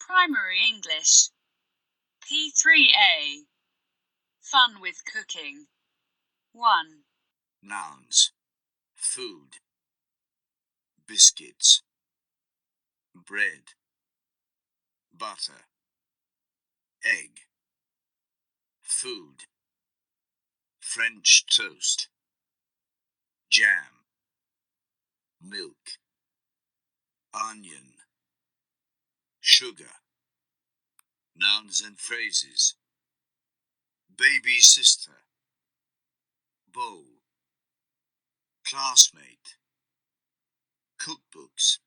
Primary English P3A Fun with Cooking 1. Nouns. Food. Biscuits. Bread. Butter. Egg. Food. French toast. Jam. Milk. Onion. Sugar. Nouns and phrases. Baby sister. Bowl. Classmate. Cookbooks.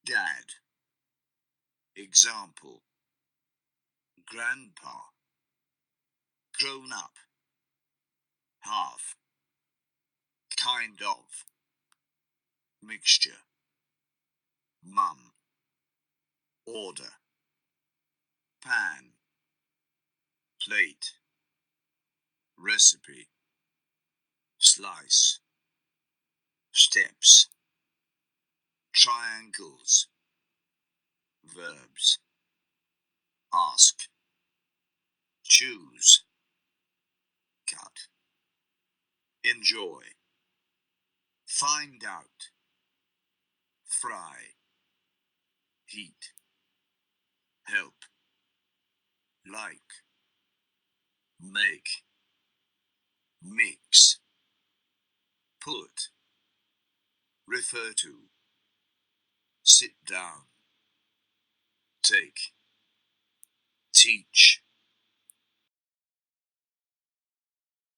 Dad. Example. Grandpa. Grown up. Half. Kind of. Mixture. Mum. Order. Pan. Plate. Recipe. Slice. Steps. Triangles. Verbs. Ask. Choose. Cut. Enjoy. Find out. Fry. Heat. Help. Like. Make. Mix. Put. Refer to. Sit down. Take. Teach.